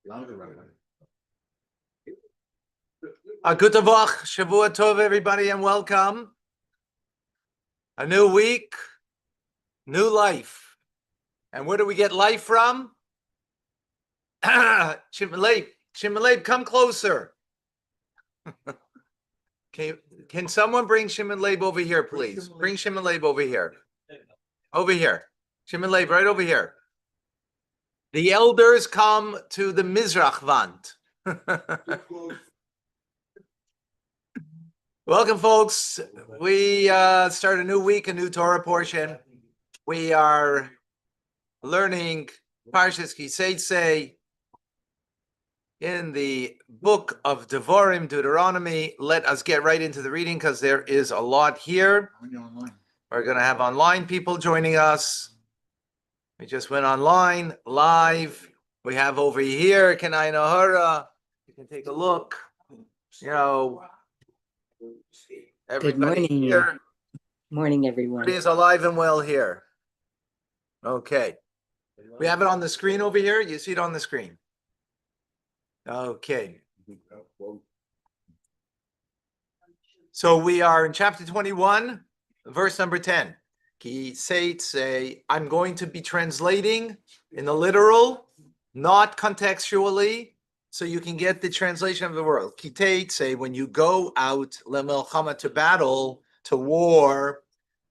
Good Tavach, Shavua Tov, everybody, and welcome. A new week, new life. And where do we get life from? Shimon, come closer. Can someone bring Shimon Leib over here, please? Bring Shimon Leib over here. Over here. Shimon Leib, right over here. The elders come to the Mizrach Vant. Welcome, folks. We start a new week, a new Torah portion. We are learning Parshas Teitzei in the book of Devarim, Deuteronomy. Let us get right into the reading because there is a lot here. We're going to have online people joining us. We just went online, live. We have over here, Kenai Nahara. You can take a look. You know, Good morning. Here. Morning, everyone. Everybody is alive and well here. Okay. We have it on the screen over here. You see it on the screen. Okay. So we are in chapter 21, verse number 10. Ki Teitzei, I'm going to be translating in the literal, not contextually, so you can get the translation of the word. Ki Teitzei, when you go out lemelchama, to battle, to war,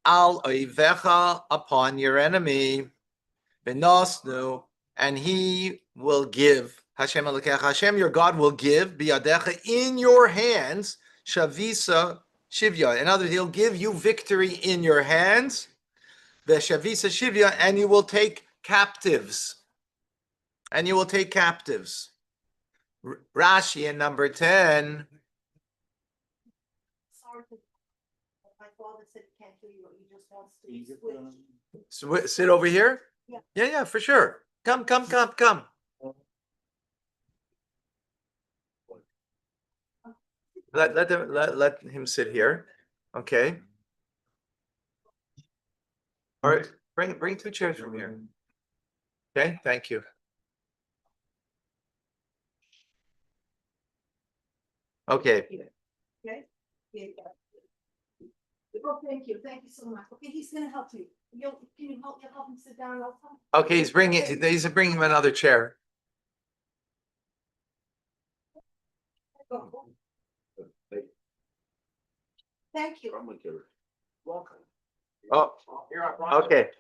al oivecha, upon your enemy, benosnu, and he will give, Hashem Elokecha, Hashem your God will give, biyadecha, in your hands, shavisa shivya. In other words, he'll give you victory in your hands, veshavisa shivya, and you will take captives. And you will take captives. Rashi in number 10. Sorry, my father said he can't hear you. He just wants to switch. Sit over here? Yeah. Yeah, for sure. Come. Let him sit here. Okay. All right. Bring two chairs from here. Okay, thank you. Okay. Okay? Yeah. Oh, thank you. Thank you so much. Okay, he's gonna help you. Can you help him sit down also? Okay, he's bringing him another chair. Thank you. Welcome. Oh, okay.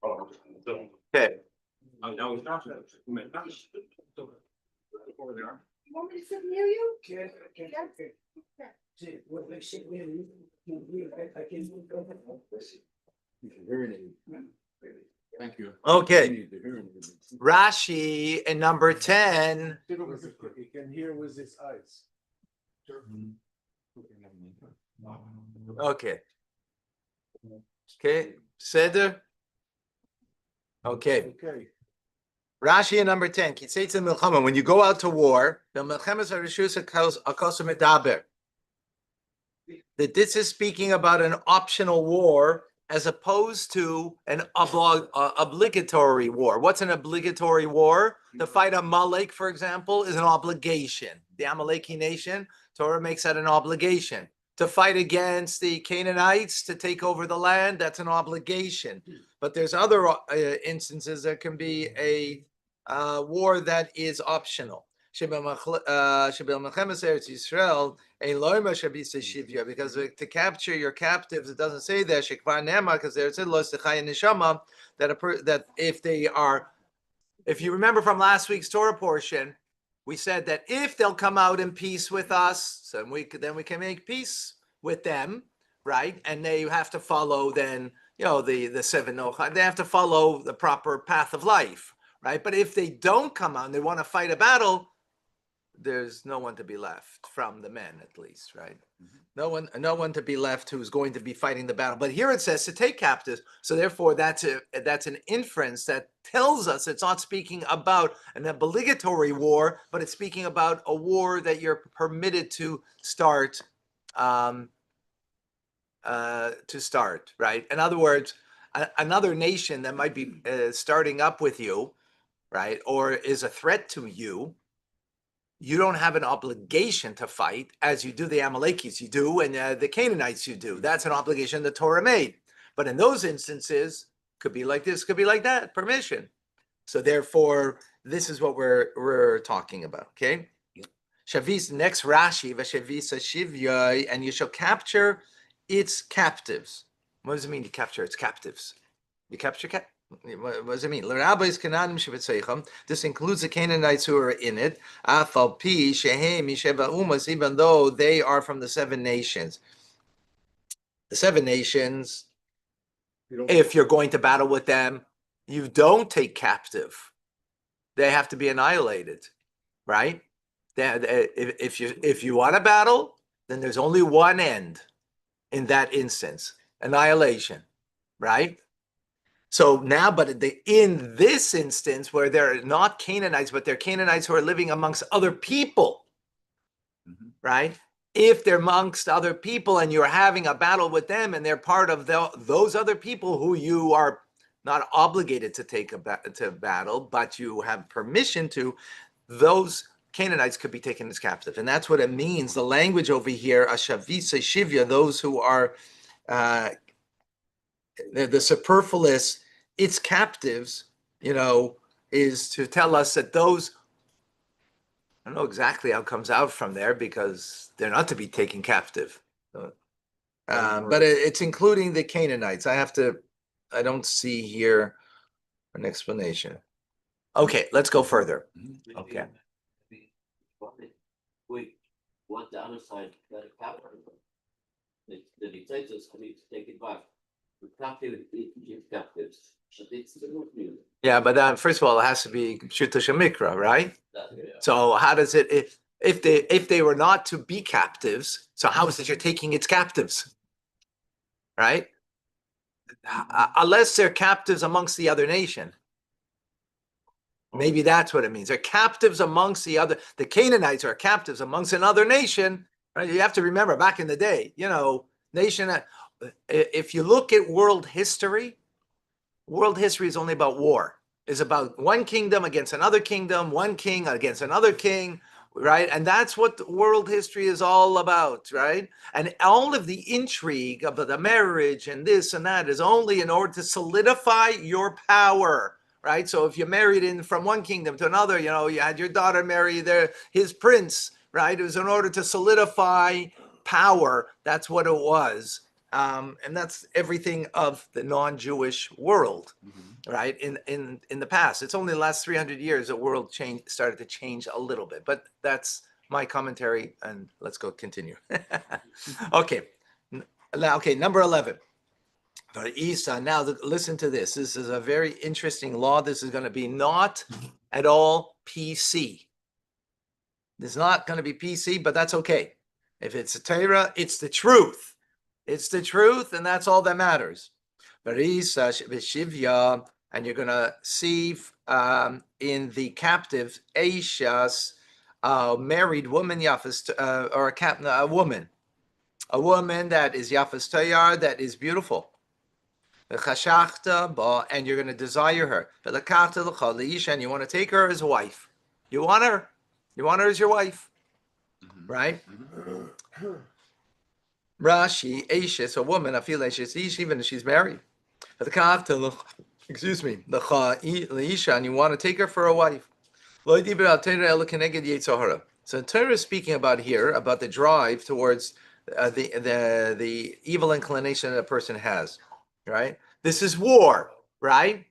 Okay. You want me to sit near you? Thank you. Okay. Rashi in number 10. He can hear with his eyes. Okay. Okay. Seder. Okay. Rashi in number 10. When you go out to war, that this is speaking about an optional war as opposed to an obligatory war. What's an obligatory war? To fight Amalek, for example, is an obligation. The Amaleki nation, Torah makes that an obligation. To fight against the Canaanites, to take over the land, that's an obligation. But there's other instances there can be a war that is optional. Because to capture your captives, it doesn't say there, because there it said that if you remember from last week's Torah portion, we said that if they'll come out in peace with us, so then we can make peace with them, right? And they have to follow then, the seven nocha. They have to follow the proper path of life, right? But if they don't come out and they want to fight a battle, there's no one to be left from the men, at least, right? Mm-hmm. No one to be left who's going to be fighting the battle. But here it says to take captives. So therefore, that's an inference that tells us it's not speaking about an obligatory war, but it's speaking about a war that you're permitted to start. Right? In other words, another nation that might be starting up with you, right, or is a threat to you, you don't have an obligation to fight as you do the Amalekis, you do, and the Canaanites, you do. That's an obligation the Torah made. But in those instances, could be like this, could be like that, permission. So therefore, this is what we're talking about, okay? Shavis, next Rashi, Vashavisa Shivya, and you shall capture its captives. What does it mean to capture its captives? You capture what does it mean? This includes the Canaanites who are in it, even though they are from the 7 nations. The 7 nations, if you're going to battle with them, you don't take captive. They have to be annihilated, right? If you want to battle, then there's only one end in that instance, annihilation, right? So now, but in this instance, where they're not Canaanites, but they're Canaanites who are living amongst other people, right? If they're amongst other people and you're having a battle with them and they're part of those other people who you are not obligated to take to battle, but you have permission to, those Canaanites could be taken as captive. And that's what it means. The language over here, Ashavisa Shivya, those who are the superfluous, its captives, is to tell us that those, I don't know exactly how it comes out from there because they're not to be taken captive. But it's including the Canaanites. I don't see here an explanation. Okay, let's go further. Okay. Wait, what the other side got a captive? The Teitzei says we need to take it back. The captive is captives. But it's the movement. Yeah, but then first of all, it has to be Pshuta Shemikra, right? So how does it if they were not to be captives? So how is it you're taking its captives, right? Unless they're captives amongst the other nation. Maybe that's what it means. They're captives amongst the Canaanites are captives amongst another nation, right? You have to remember back in the day, nation. If you look at world history is only about war. It's about one kingdom against another kingdom, one king against another king, right? And that's what world history is all about, right? And all of the intrigue of the marriage and this and that is only in order to solidify your power. Right, so if you married in from one kingdom to another, you had your daughter marry his prince, right? It was in order to solidify power. That's what it was, and that's everything of the non-Jewish world, right? In the past, it's only the last 300 years the world started to change a little bit, but that's my commentary. And let's go continue. Okay, number 11. Isa, now listen to this. This is a very interesting law. This is going to be not at all PC. This is not going to be PC, but that's okay. If it's a Torah, it's the truth. It's the truth, and that's all that matters. Isa v'shivya, and you're going to see in the captive Aishas, married woman Yafas, or a woman that is Yafas Tayar, that is beautiful. And you're going to desire her. And you want to take her as a wife. You want her as your wife. Right? Rashi, Aishis, a woman, I feel like even if she's married. Excuse me. And you want to take her for a wife. So Torah is speaking about here, about the drive towards the evil inclination that a person has. Right? This is war, right?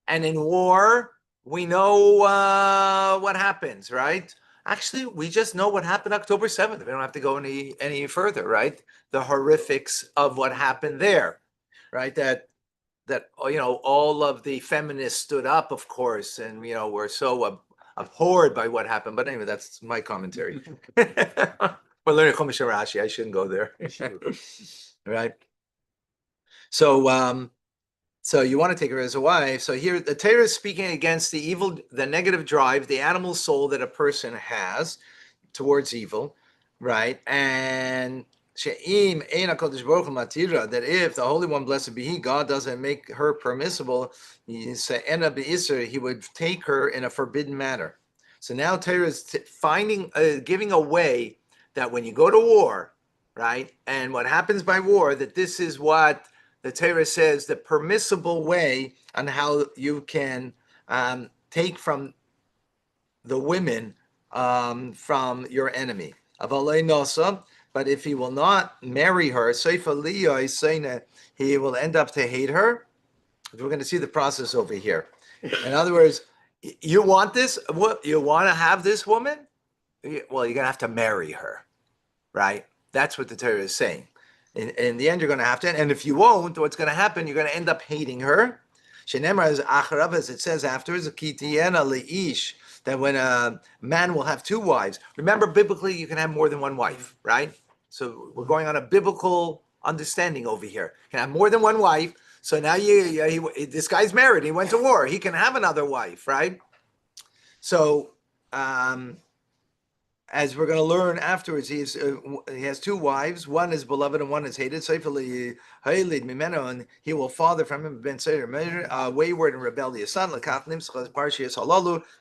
And in war, we know what happens, right? Actually, we just know what happened October 7th. We don't have to go any further, right? The horrifics of what happened there, right? That all of the feminists stood up, of course, and were so abhorred by what happened. But anyway, that's my commentary. We're learning Chumash and Rashi. I shouldn't go there, right? So, so you want to take her as a wife. So here, the Torah is speaking against the negative drive, the animal soul that a person has towards evil, right? And She'im ein HaKadosh Baruch Hu matira, that if the Holy One, blessed be He, God doesn't make her permissible, He would take her in a forbidden manner. So now Torah is giving a way that when you go to war, right, and what happens by war, that this is what the Torah says, the permissible way on how you can take from the women from your enemy. But if he will not marry her, he will end up to hate her. We're going to see the process over here. In other words, you want this? What you want to have this woman? Well, you're going to have to marry her, right? That's what the Torah is saying. In the end, you're going to have to. And if you won't, what's going to happen? You're going to end up hating her. As it says afterwards, that when a man will have two wives. Remember, biblically, you can have more than one wife, right? So we're going on a biblical understanding over here. You can have more than one wife. So now this guy's married. He went to war. He can have another wife, right? So as we're going to learn afterwards, he has two wives. One is beloved and one is hated. And he will father from him a wayward and rebellious son.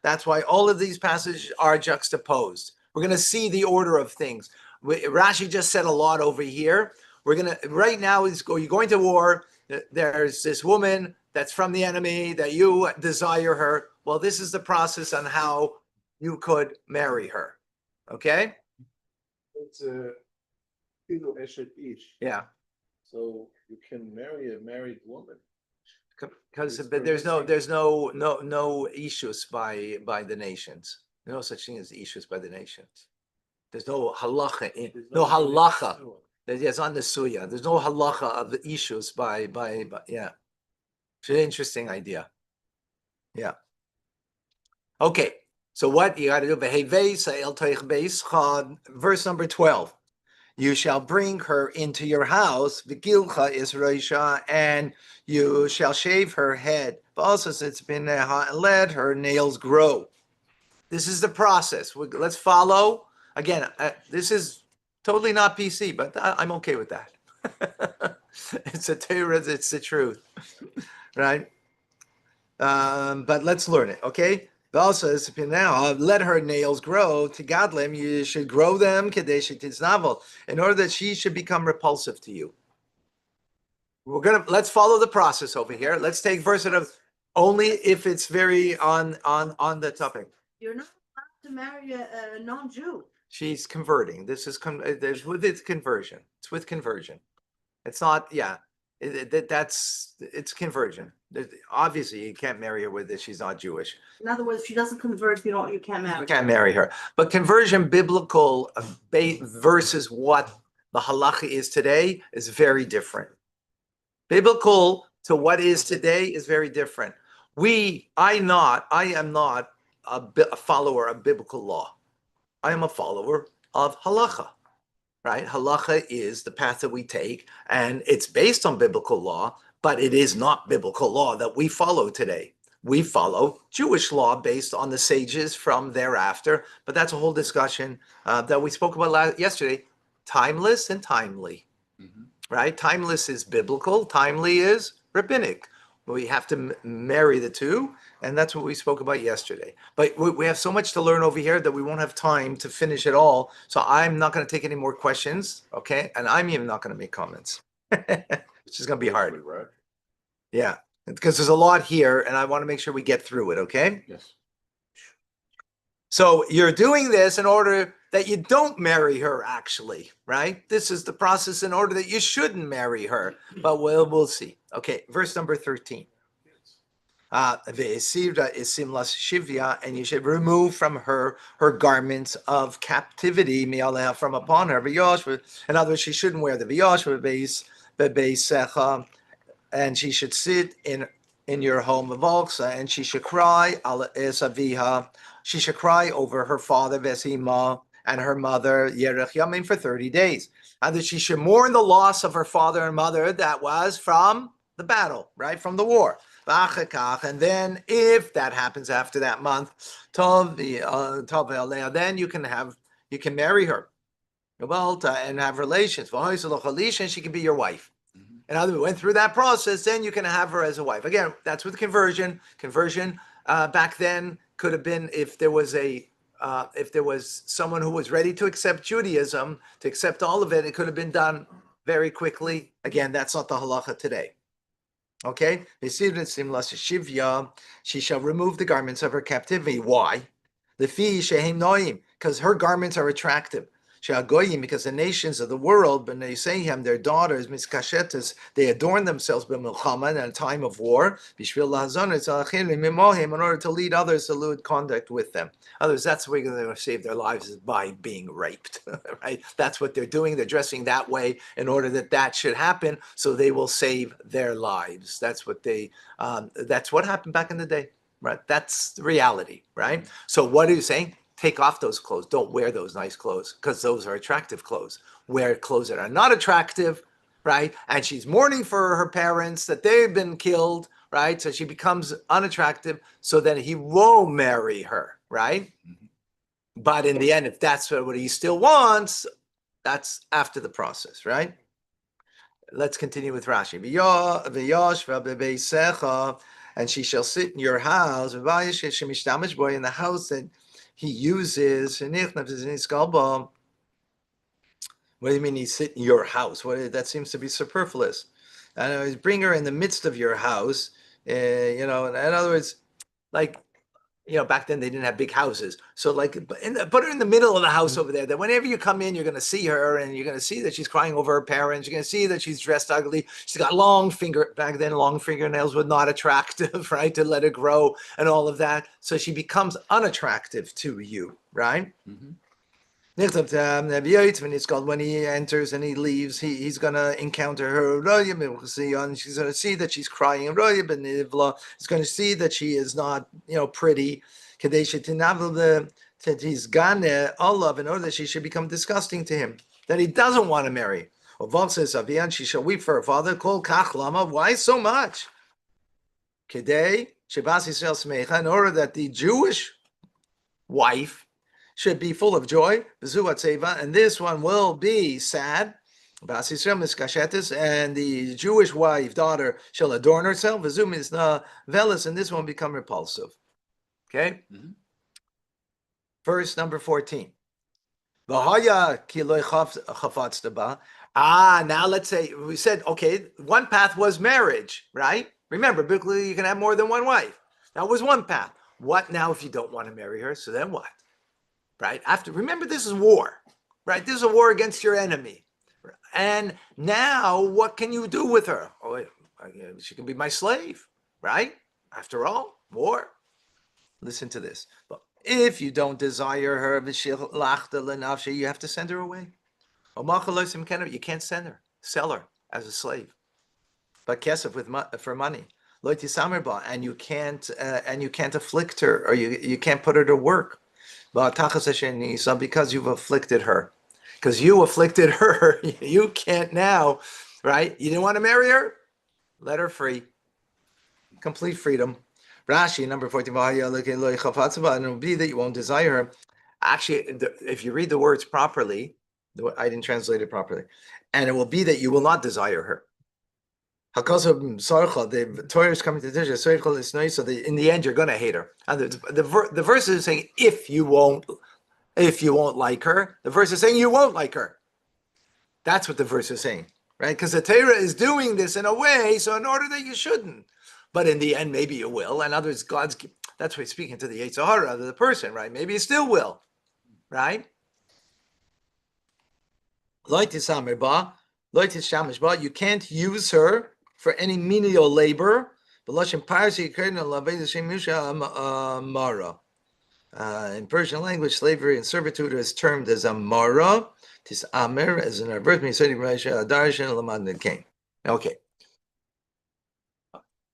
That's why all of these passages are juxtaposed. We're going to see the order of things. Rashi just said a lot over here. Right now, you're going to war. There's this woman that's from the enemy that you desire her. Well, this is the process on how you could marry her. Okay? It's a Pilu Eshet Ish. Yeah. So you can marry a married woman. Because but there's no issues by the nations. No such thing as issues by the nations. There's no halacha no halacha. Yes, on the suya. There's no halacha of the issues by yeah. It's an interesting idea. Yeah. Okay. So what you got to do? Verse number 12. You shall bring her into your house, Vigilcha is Roisha, and you shall shave her head. Also, it's been let her nails grow. This is the process. Let's follow. Again, this is totally not PC, but I'm okay with that. It's a Torah, it's the truth, right? But let's learn it, okay? Also, now let her nails grow. To Godlim, you should grow them in order that she should become repulsive to you. Let's follow the process over here. Let's take verse of only if it's very on the topic. You're not allowed to marry a non-Jew. She's converting. This is with conversion. It's with conversion. It's not, yeah. It's conversion. Obviously, you can't marry her with this. She's not Jewish. In other words, if she doesn't convert, you can't marry. You can't marry her. But conversion, biblical versus what the halacha is today, is very different. Biblical to what is today is very different. I am not a follower of biblical law. I am a follower of halacha. Right? Halacha is the path that we take, and it's based on biblical law, but it is not biblical law that we follow today. We follow Jewish law based on the sages from thereafter, but that's a whole discussion that we spoke about yesterday. Timeless and timely, right? Timeless is biblical, timely is rabbinic. We have to marry the two, and that's what we spoke about yesterday. But we have so much to learn over here that we won't have time to finish it all. So I'm not going to take any more questions, okay? And I'm even not going to make comments. It's just going to be hard. Right? Yeah, because there's a lot here, and I want to make sure we get through it, okay? Yes. So you're doing this in order that you don't marry her, actually, right? This is the process in order that you shouldn't marry her, but we'll see. Okay, verse number 13. And you should remove from her garments of captivity from upon her. In other words, she shouldn't wear the viyosh, and she should sit in your home of Alxa, and she should cry al esaviha. She should cry over her father Vesima and her mother Yerech Yamin for 30 days, and that she should mourn the loss of her father and mother that was from the battle, right, from the war. And then, if that happens after that month, then you can marry her. and have relations. And she can be your wife. In other words, went through that process, then you can have her as a wife. Again, that's with conversion. Conversion back then could have been if there was someone who was ready to accept Judaism, to accept all of it, it could have been done very quickly. Again, that's not the halacha today. Okay? She shall remove the garments of her captivity. Why? Because her garments are attractive. Because the nations of the world, their daughters, they adorn themselves in a time of war, in order to lead others to lewd conduct with them. Others, that's the way they're going to save their lives, is by being raped. Right? That's what they're doing. They're dressing that way in order that should happen, so they will save their lives. That's what happened back in the day. Right? That's the reality. Right? So what are you saying? Take off those clothes. Don't wear those nice clothes, because those are attractive clothes. Wear clothes that are not attractive, right? And she's mourning for her parents that they've been killed, right? So she becomes unattractive, so that he won't marry her, right? But in the end, if that's what he still wants, that's after the process, right? Let's continue with Rashi. And she shall sit in your house, in the house that he uses. What do you mean he sit in your house? That seems to be superfluous. Bring her in the midst of your house. In other words, like, back then they didn't have big houses. So put her in the middle of the house over there, that whenever you come in, you're going to see her, and you're going to see that she's crying over her parents. You're going to see that she's dressed ugly. She's got back then long fingernails were not attractive, right? To let her grow and all of that. So she becomes unattractive to you, right? When he enters and he leaves, he's going to encounter her. She's going to see that she's crying. He's going to see that she is not, pretty. He's gane Allah, in order that she should become disgusting to him, that he doesn't want to marry. She shall weep for her father. Why so much? In order that the Jewish wife should be full of joy, and this one will be sad. And the Jewish daughter shall adorn herself, and this one become repulsive. Okay? Verse number 14. Now let's say we said, okay, one path was marriage, right? Remember, biblically, you can have more than one wife. That was one path. What now if you don't want to marry her? So then what? Right? Remember, this is war, right? This is a war against your enemy. And now what can you do with her? Oh, she can be my slave, right? After all, war. Listen to this. But if you don't desire her, you have to send her away. You can't send her. Sell her as a slave. But kesef for money. And you can't afflict her, or you can't put her to work. Because you've afflicted her. Because you afflicted her, you can't now, right? You didn't want to marry her? Let her free. Complete freedom. Rashi, number 14, and it will be that you won't desire her. Actually, if you read the words properly, I didn't translate it properly, and it will be that you will not desire her. The Torah is coming to Tisha, so in the end, you're going to hate her. And the verse is saying, if you won't like her. The verse is saying you won't like her. That's what the verse is saying, right? Because the Torah is doing this in a way, so in order that you shouldn't. But in the end, maybe you will. In other words, that's why he's speaking to the Teitzei of the person, right? Maybe you still will, right? You can't use her for any menial labor. In Persian language, slavery and servitude is termed as amara. Tis amer as in our birth.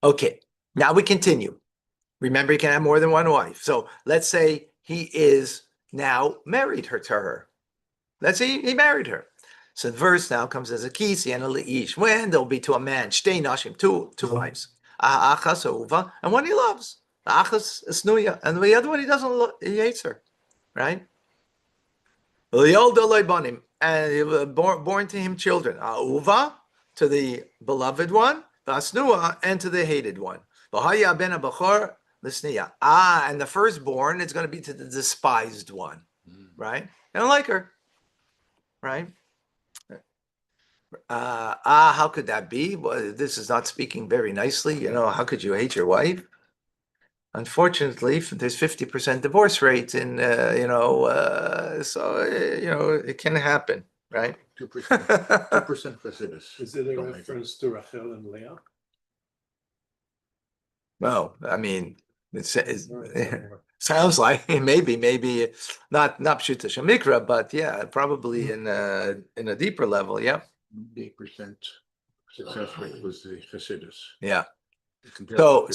Okay. Now we continue. Remember, you can have more than one wife. So let's say he is now married to her. Let's say he married her. So the verse now comes as a kisi and a leish. When there'll be to a man, shtei nashim, two wives, achas uva, and one he loves. Achas snuya, and the other one he doesn't. He hates her, right? And he was born to him children. Uva, to the beloved one, Vasnua, and to the hated one. And the firstborn is going to be to the despised one, right? I don't like her, right? How could that be? Well, this is not speaking very nicely. How could you hate your wife? Unfortunately, there's 50% divorce rate in, it can happen, right? 2%. 2% Hasidus. Is it a Don't make it. reference to Rachel and Leah? Well, I mean, it Or is it more- sounds like maybe not Pshuta Shamikra, but yeah, probably in a deeper level, yeah. 8% success rate was the Hasidus. Yeah. Compared So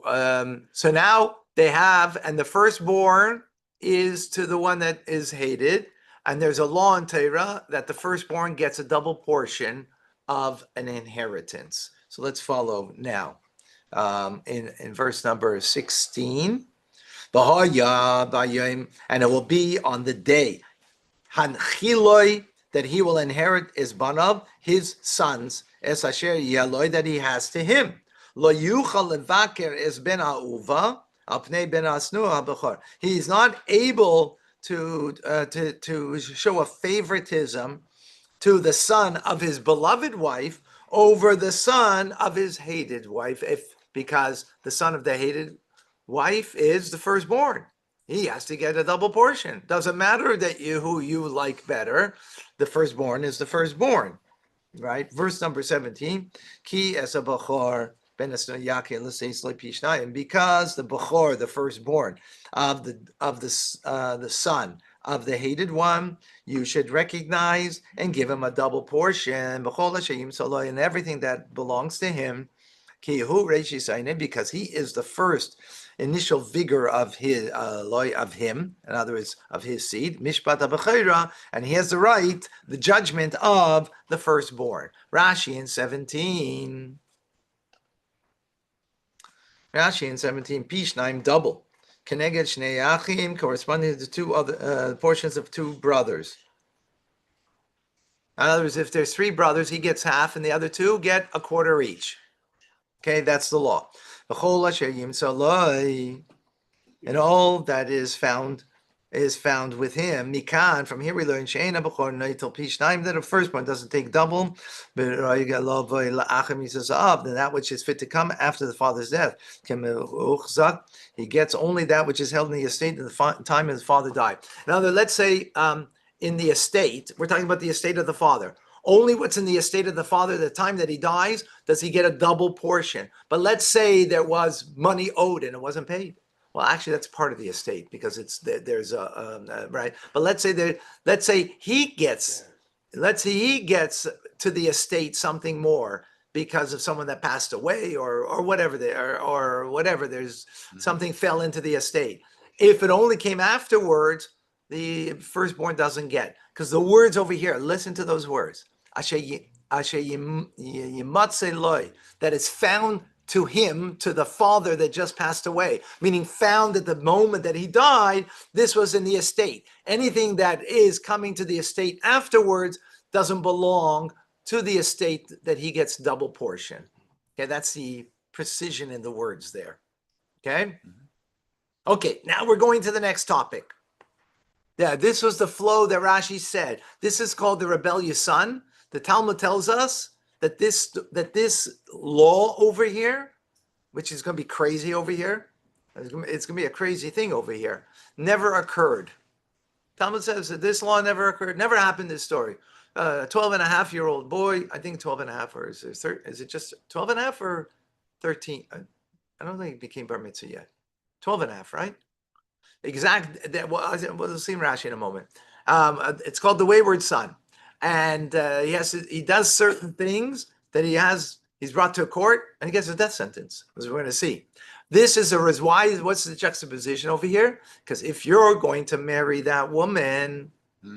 to so now they have, and the firstborn is to the one that is hated, and there's a law in Torah that the firstborn gets a double portion of an inheritance. So let's follow now. In verse number 16, and it will be on the day Hanchiloi, that he will inherit is banav, his sons, es asher yaloi, that he has to him. Lo yuchal levaker es ben ha'uva apnei ben ha'asnua ha'bechor. He's not able to show a favoritism to the son of his beloved wife over the son of his hated wife, because the son of the hated wife is the firstborn. He has to get a double portion. Doesn't matter that who you like better. The firstborn is the firstborn, right? Verse number 17. Ki es bachor ben yakin l'seis lepishnayim, because the bachor, the firstborn of the son of the hated one, you should recognize and give him a double portion. B'chol ha'sheyim saloi, and everything that belongs to him. Ki hu reishisayin, because he is the first initial vigor of his of him, in other words, of his seed, mishpat habechira, and he has the right, the judgment of the firstborn. Rashi in 17. Rashi in 17, Pishnaim, double. Keneged shnei achim, corresponding to two other portions of two brothers. In other words, if there's three brothers, he gets half, and the other two get a quarter each. Okay, that's the law. And all that is found with him. Mikan, from here we learn that the firstborn doesn't take double, but then that which is fit to come after the father's death. He gets only that which is held in the estate at the time his father died. Now, let's say in the estate, we're talking about the estate of the father. Only what's in the estate of the father, the time that he dies, does he get a double portion. But let's say there was money owed and it wasn't paid. Well, actually, that's part of the estate because there's a right. But let's say he gets to the estate something more because of someone that passed away or whatever there's something fell into the estate. If it only came afterwards, the firstborn doesn't get, because the words over here, listen to those words. That is found to him, to the father that just passed away, meaning found at the moment that he died. This was in the estate. Anything that is coming to the estate afterwards doesn't belong to the estate, that he gets double portion. Okay, that's the precision in the words there. Okay. Okay, now we're going to the next topic. Yeah, this was the flow that Rashi said. This is called the rebellious son. The Talmud tells us that this law over here, which is going to be crazy over here, it's going to be a crazy thing over here, never occurred. Talmud says that this law never occurred, never happened, this story. 12-and-a-half-year-old boy, I think 12-and-a-half, or is it just 12-and-a-half or 13? I don't think he became bar mitzvah yet. 12-and-a-half, right? Exact. We'll see Rashi in a moment. It's called the wayward son, and he does certain things that he's brought to a court, and he gets a death sentence, as we're going to see. This is what's the juxtaposition over here? Because if you're going to marry that woman,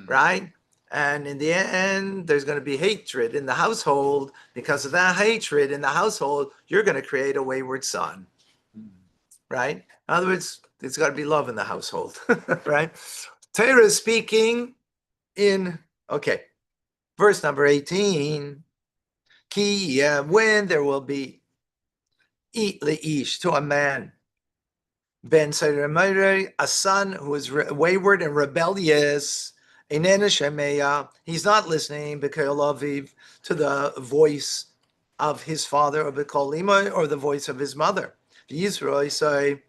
right, and in the end there's going to be hatred in the household, because of that hatred in the household, you're going to create a wayward son, right? In other words, there's got to be love in the household, right? Torah is speaking okay, verse number 18. Ki, when there will be eat leish to a man, ben Sairamayre, a son who is wayward and rebellious, he's not listening Aviv, to the voice of his father, or Bekolima, or the voice of his mother. Yisro say,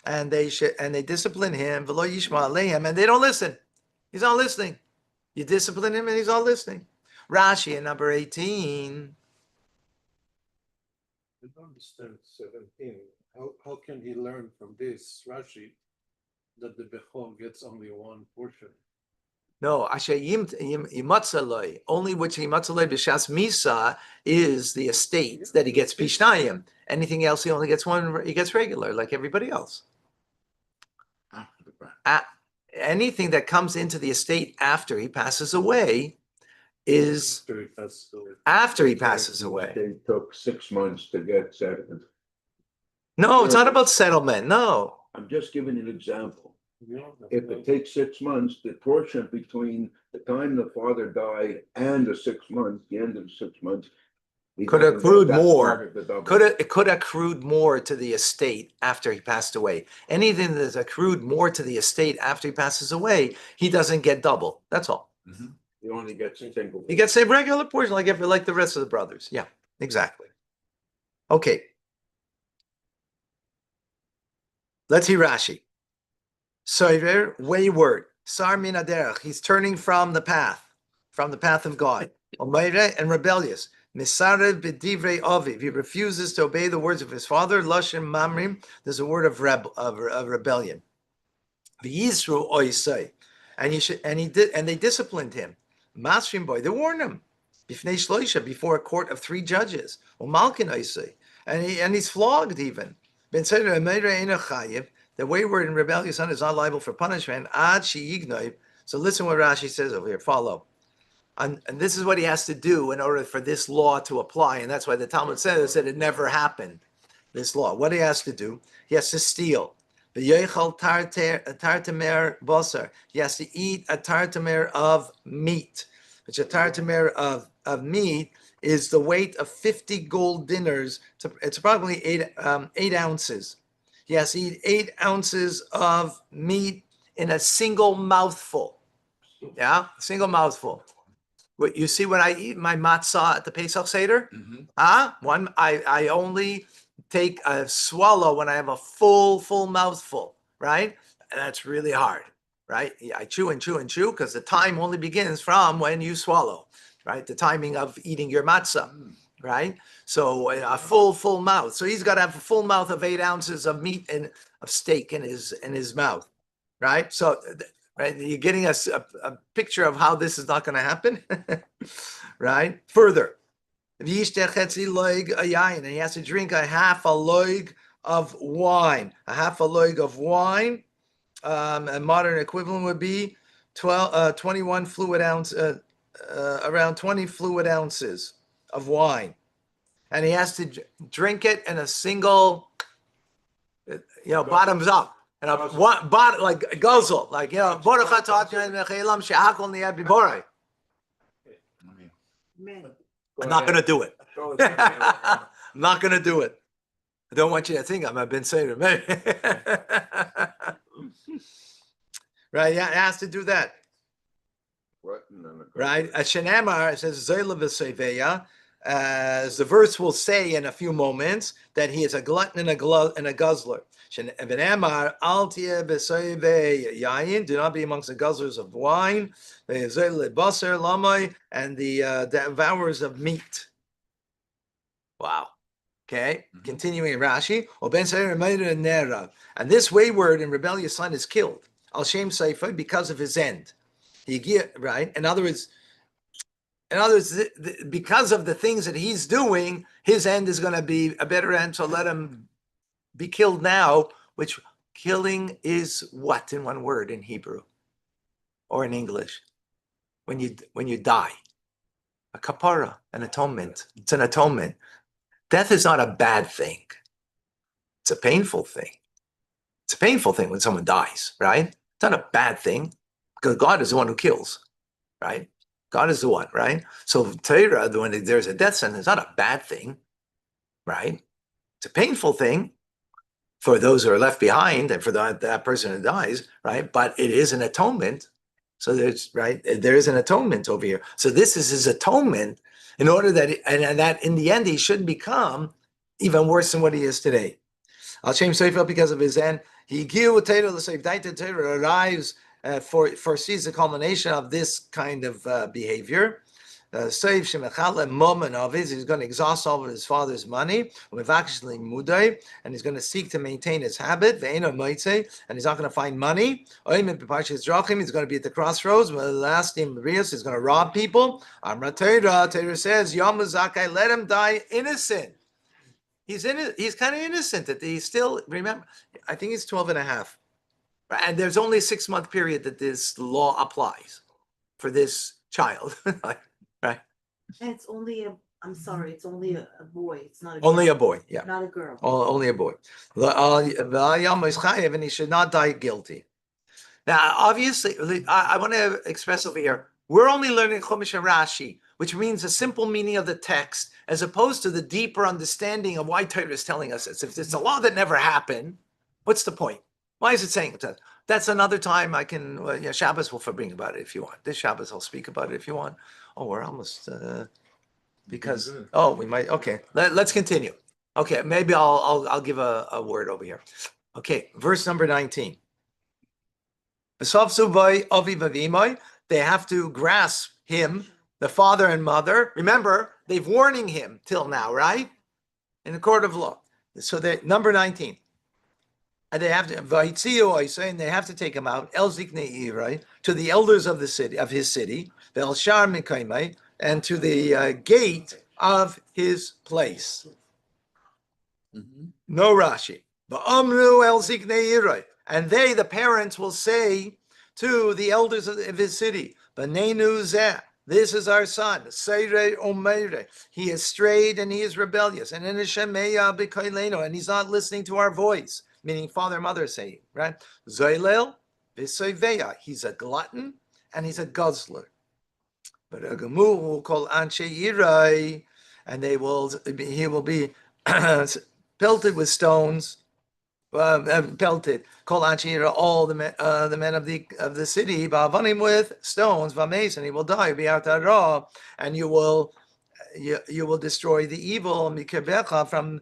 and they discipline him, V'lo yishma aleim, and they don't listen. He's not listening. You discipline him and he's not listening. Rashi in number 18. I don't understand 17. How can he learn from this Rashi that the Bechor gets only one portion? No, asher yimatzaloi, only which yimatzaloi b'shas misa is the estate that he gets pishnayim. Anything else, he only gets one. He gets regular, like everybody else. Anything that comes into the estate after he passes away is after he passes away. They took 6 months to get settlement. No, it's not about settlement. No. I'm just giving an example. Yeah, If it takes 6 months, the portion between the time the father died and the 6 months, the end of the 6 months, he Could doesn't accrued get that more. part of the double. It could accrued more to the estate after he passed away. Anything that's accrued more to the estate after he passes away, he doesn't get double. That's all. He only gets a single. He gets a regular portion, like the rest of the brothers. Yeah, exactly. Okay. Let's hear Rashi. Soiver, wayward. Sar min haderech. He's turning from the path of God. Omeire, and rebellious. Misarev b'divrei aviv. He refuses to obey the words of his father. Lashon mamrim. There's a word of rebellion. V'yisru oisei. And they disciplined him. Masrim boy, they warned him. Bifnei shloisha, before a court of 3 judges. Umalkin oisei. And he's flogged even. Ben Seder Ameire Eino Chayiv. The wayward and rebellious son is not liable for punishment. Ad she'ignoiv. So listen what Rashi says over here. Follow. And this is what he has to do in order for this law to apply. And that's why the Talmud says that it never happened, this law. What he has to do, he has to steal. V'yochal tartamer basar. He has to eat a tartamer of meat. Which a tartamer of meat is the weight of 50 gold dinars. It's approximately 8 ounces. He has to eat 8 ounces of meat in a single mouthful. Yeah, a single mouthful. What you see when I eat my matzah at the Pesach Seder? I only take a swallow when I have a full mouthful, right? And that's really hard, right? I chew and chew and chew because the time only begins from when you swallow, right? The timing of eating your matzah, right? So a full mouth. So he's got to have a full mouth of 8 ounces of meat and of steak in his mouth, right? So. Right, you're getting us a picture of how this is not going to happen, right? Further, and he has to drink a half a loig of wine. A half a loig of wine. A modern equivalent would be 21 fluid ounce, around 20 fluid ounces of wine, and he has to drink it in a single, bottoms up. And one bottom, like guzzle, like Man. I'm not gonna do it. I'm not gonna do it. I don't want you to think I've been saying it. Right? Yeah, it has to do that. Right? At Shenamar, it says Zayla v'Seveya, as the verse will say in a few moments, that he is a glutton and a guzzler. V'Namar al tieh b'Sevei yayin, do not be amongst the guzzlers of wine, Zayla baser lamai, and the devourers of meat. Wow. Okay, continuing Rashi, and this wayward and rebellious son is killed. Al Shem Seifa, because of his end. Right? In other words, because of the things that he's doing, his end is going to be a better end. So let him be killed now. Which killing is what in one word in Hebrew or in English? When you die, a kapara, an atonement. It's an atonement. Death is not a bad thing. It's a painful thing. It's a painful thing when someone dies, right? It's not a bad thing because God is the one who kills. right? God is the one, right? So Torah, when there's a death sentence, it's not a bad thing, right? It's a painful thing for those who are left behind and for that person who dies, right? But it is an atonement. So there is an atonement over here. So this is his atonement in order that, and that in the end, he shouldn't become even worse than what he is today. Al Shem Seifel, because of his end, he arrives, foresees the culmination of this kind of behavior. Seif Shemechale moment of his, he's going to exhaust all of his father's money, and he's going to seek to maintain his habit, and he's not going to find money. He's going to be at the crossroads. Last name he's going to rob people. Torah says, let him die innocent. He's kind of innocent that he's still, remember, I think he's 12 and a half. And there's only a 6-month period that this law applies for this child. Right? And it's only I'm sorry, it's only a boy. It's not Only a boy, yeah. not a girl. Only a boy. And he should not die guilty. Now, obviously, I want to express over here, we're only learning Chumash and Rashi, which means a simple meaning of the text, as opposed to the deeper understanding of why Torah is telling us this. If it's a law that never happened, what's the point? Why is it saying that? That's another time I can, Shabbos will bring about it if you want. This Shabbos I'll speak about it if you want. Oh, we're almost, because, we might, okay, let's continue. Okay, maybe I'll give a word over here. Okay, verse number 19. They have to grasp him, the father and mother. Remember, they've warning him till now, right? In the court of law. So number 19. And they have to, and they have to take him out, right, to the elders of the city, of his city, and to the gate of his place. No Rashi. And they, the parents, will say to the elders of his city, this is our son. He is strayed and he is rebellious. And and he's not listening to our voice. Meaning father and mother saying, right? Zoilel v'soiveya. He's a glutton and he's a guzzler. But Agamu will call Anshe Yirai, and he will be pelted with stones. Pelted. Call Anshe Yirai, all the men of the city, ba'avanim with stones, v'meis, and he will die. Bi'atara, and you will destroy the evil from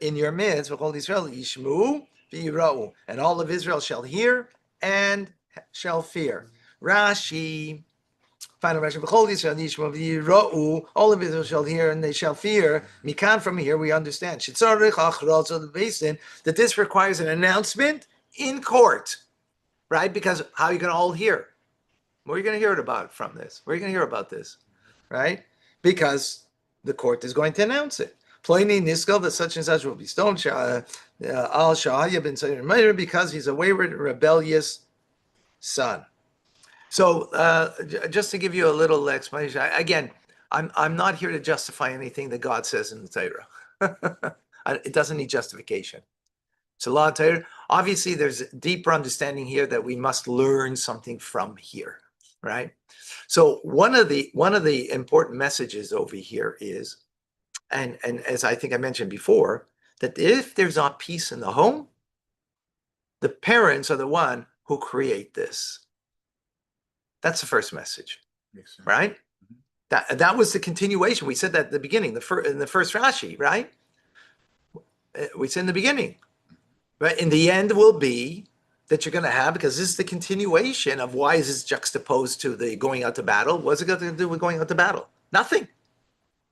in your midst. V'chol Israel yishmu. And all of Israel shall hear and shall fear. Rashi, final Rashi, all of Israel shall hear and they shall fear. Mikan, from here we understand that this requires an announcement in court, right? Because how are you going to all hear? Where are you going to hear about from this? Where are you going to hear about this, right? Because the court is going to announce it. Pliny Niskal, that such and such will be stoned. Al Shahaya bin Sayyid, because he's a wayward, rebellious son. So, just to give you a little explanation, again, I'm not here to justify anything that God says in the Torah. It doesn't need justification. It's a law of Torah. Obviously, there's a deeper understanding here that we must learn something from here, right? So, one of the important messages over here is, and as I think I mentioned before, that if there's not peace in the home, the parents are the one who create this. That's the first message, right? That was the continuation. We said that at the beginning, in the first Rashi, right? We said in the beginning, right? In the end will be that you're going to have, because this is the continuation of why is this juxtaposed to the going out to battle? What's it got to do with going out to battle? Nothing.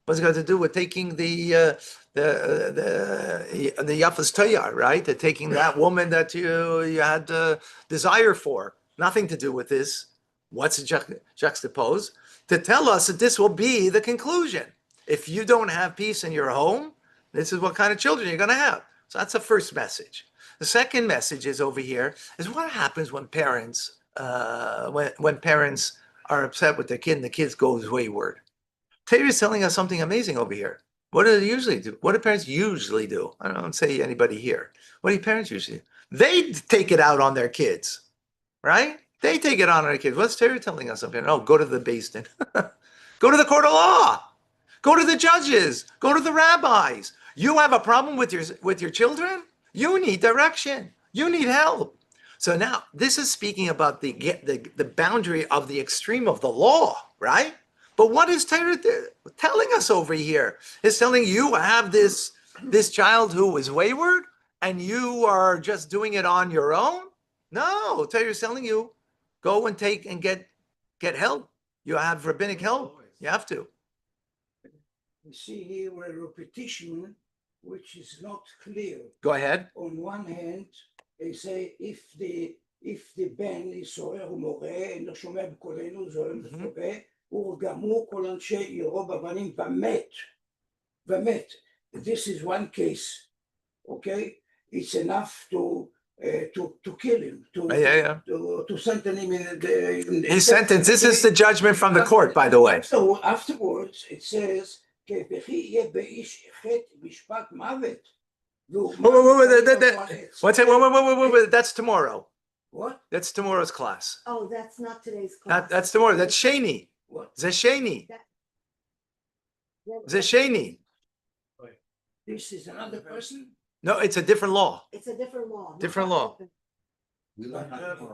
What's it got to do with taking the Yafas Toyar, right? The taking that woman that you had desire for. Nothing to do with this. What's it juxtaposed? To tell us that this will be the conclusion. If you don't have peace in your home, this is what kind of children you're going to have. So that's the first message. The second message is over here is what happens when parents when parents are upset with their kid and the kid goes wayward. Torah is telling us something amazing over here. What do they usually do? What do parents usually do? I don't say anybody here. What do parents usually do? They take it out on their kids, right? They take it on our kids. What's Torah telling us something? Oh, go to the basement. Go to the court of law. Go to the judges. Go to the rabbis. You have a problem with your children? You need direction. You need help. So now this is speaking about the boundary of the extreme of the law, right? But what is Torah telling us over here? It's telling you have this child who is wayward and you are just doing it on your own? No, Torah is telling you, go and take and get help. You have rabbinic help. You have to. We see here a repetition which is not clear. Go ahead. On one hand, they say if the בן is סוער ומורה, אינו שומע בקולנו, זועם וחווה, וגמרו כל אנשי עירו בבנים ומת. This is one case, okay? It's enough to kill him, to sentence him in the... His sentence, this is the judgment from the court, by the way. So afterwards, it says, וכי יהיה באיש חטא משפט מוות. Wait, that's tomorrow. What? That's tomorrow's class. Oh, that's not today's class. That's tomorrow. That's Shani. What? Zeshani. Zeshani. This is another person? No, it's a different law. It's a different law. Different law.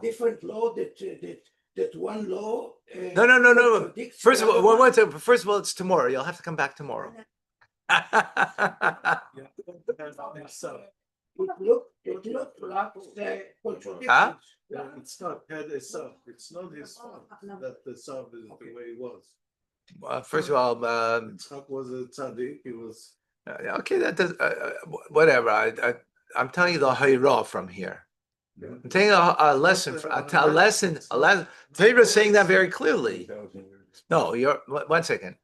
Different law that one law. No. contradicts First of the all, other one. first of all, it's tomorrow. You'll have to come back tomorrow. It looked like the contradiction. Huh? It's not had a sub. It's not his fault that the sub is the way it was. First of all, Yitzchak was a tzaddik. He was. okay, that does whatever. I'm telling you the hayra from here. I'm telling you a lesson. A lesson. Torah is saying that very clearly. No, you're one second.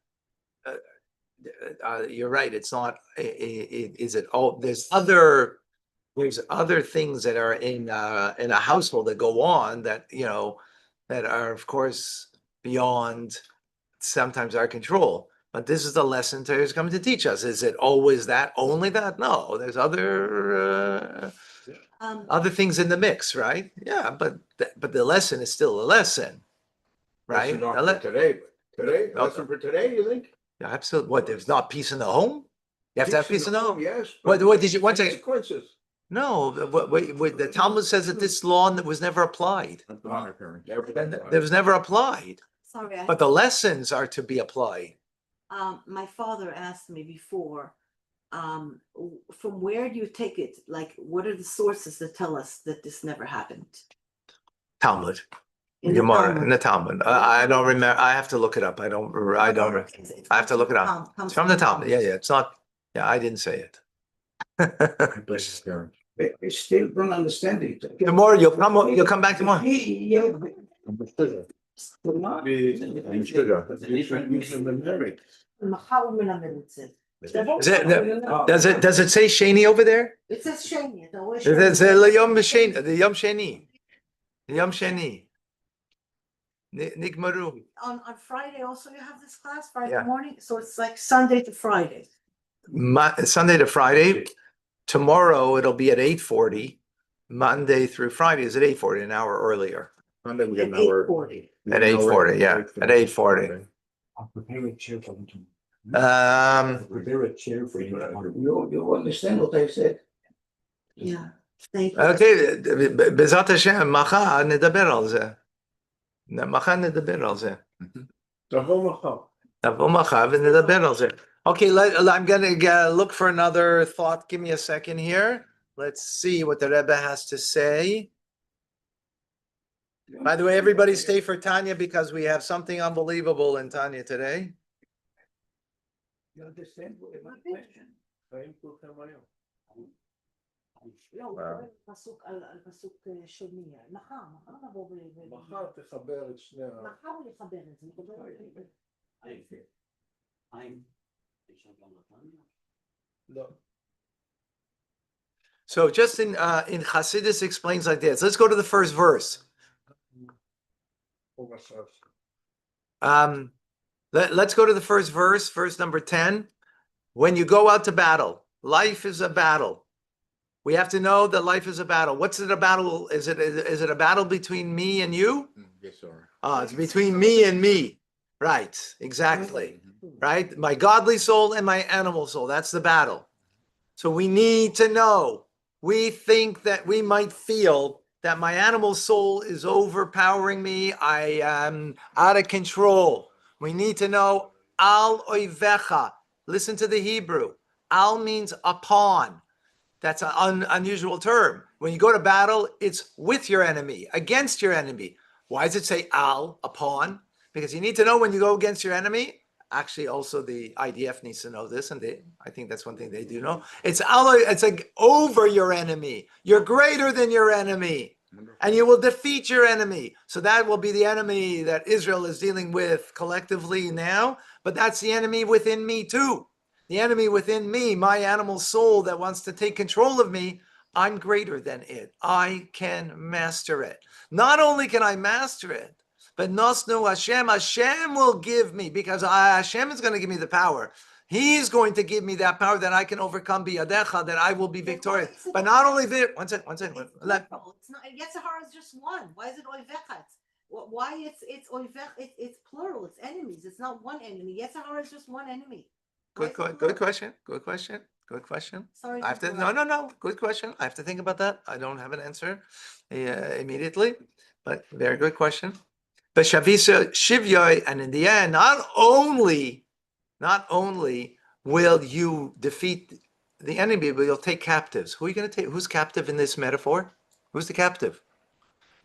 You're right. It's not. Is it? Oh, there's other things that are in a household that go on that that are of course beyond sometimes our control. But this is the lesson Torah is coming to teach us. Is it always that? Only that? No, there's other things in the mix, right? Yeah, but the lesson is still a lesson, right? Lesson not for today, but today, No. lesson for today, you think? Yeah, absolutely. What? There's not peace in the home. You have to have peace in the home. Yes. What but did you? One second. Consequences. No, the Talmud says that this law was never applied. It was never applied, Sorry, but the lessons are to be applied. my father asked me before, from where do you take it? Like, what are the sources that tell us that this never happened? Talmud, In the Gemara, Talmud. in the Talmud. I don't remember. I have to look it up. I don't. It's I have to look it up. comes It's from the Talmud. Yeah. It's not. Yeah, I didn't say it. I still don't understand it. Tomorrow you'll come back tomorrow. Married. מחר הוא מלמד את זה. Does it say Shani over there? It says שני, אתה רואה זה ליום שני, the יום שני. The יום שני. נגמרו. On Friday also you have this class, Friday Yeah. morning, so it's like Sunday to Friday. Sunday to Friday. Tomorrow it'll be at 8:40. Monday through Friday is at 8:40, an hour earlier. Monday we At get an hour. 8:40. At 8:40, yeah, at 8:40. Prepare a chair for them. Prepare a chair for you. You understand what I said? Yeah, thank you. אוקיי, בעזרת השם, מחר נדבר על זה. מחר נדבר על זה. תבוא מחר. נבוא מחר ונדבר על זה. Okay, I'm gonna look for another thought. Give me a second here. Let's see what the Rebbe has to say. By the way, everybody stay for Tanya because we have something unbelievable in Tanya today. You understand what my question? חיים כולכם היום. לא, הוא מדבר על פסוק שני, מחר נבוא מחר תחבר את שני מחר הוא יחבר את זה, נדבר על זה. לא. So just in Chassidus explains like this. Let's go to the first verse. הוא משהו. Let's go to the first verse number 10. When you go out to battle, life is a battle. We have to know that life is a battle. What's it a battle? Is it a battle between me and you? Yes, sir. It's between me and me. Right, exactly. Right? My godly soul and my animal soul. That's the battle. So we need to know. We think that we might feel that my animal soul is overpowering me. I am out of control. We need to know al oivecha. Listen to the Hebrew. Al means upon. That's an unusual term. When you go to battle, it's with your enemy, against your enemy. Why does it say al, upon? Because you need to know when you go against your enemy. Actually, also the IDF needs to know this, and I think that's one thing they do know. It's like over your enemy. You're greater than your enemy, and you will defeat your enemy. So that will be the enemy that Israel is dealing with collectively now, but that's the enemy within me too. The enemy within me, my animal soul that wants to take control of me, I'm greater than it. I can master it. Not only can I master it, but Nosnu Hashem, Hashem will give me, because Hashem is going to give me the power. He's going to give me that power that I can overcome biyadecha, that I will be victorious. But not only this, one second. It's not, Yetzirah is just one. Why is it oivecha? Why it's oivech? It's plural. It's enemies. It's not one enemy. Yetzirah is just one enemy. Good question. Sorry. I have to, no. Good question. I have to think about that. I don't have an answer immediately, but very good question. But Shavisa Shivyoy, and in the end, not only will you defeat the enemy, but you'll take captives. Who are you going to take? Who's captive in this metaphor? Who's the captive?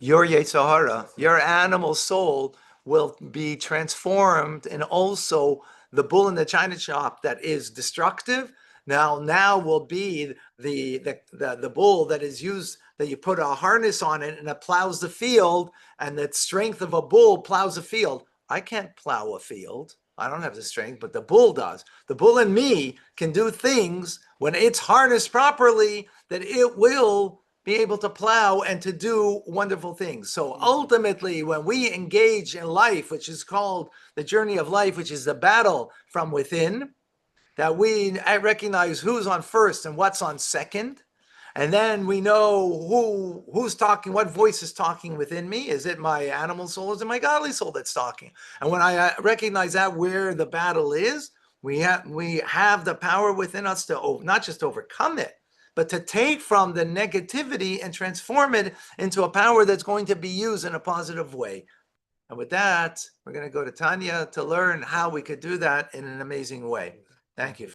Your Yetzer Hara, your animal soul will be transformed, and also the bull in the china shop that is destructive now will be the bull that is used, that you put a harness on it and it plows the field, and the strength of a bull plows a field. I can't plow a field. I don't have the strength, but the bull does. The bull in me can do things when it's harnessed properly, that it will be able to plow and to do wonderful things. So ultimately, when we engage in life, which is called the journey of life, which is the battle from within, that we recognize who's on first and what's on second, and then we know who's talking, what voice is talking within me. Is it my animal soul? Is it my godly soul that's talking? And when I recognize that, where the battle is, we have the power within us to not just overcome it, but to take from the negativity and transform it into a power that's going to be used in a positive way. And with that, we're going to go to Tanya to learn how we could do that in an amazing way. Thank you.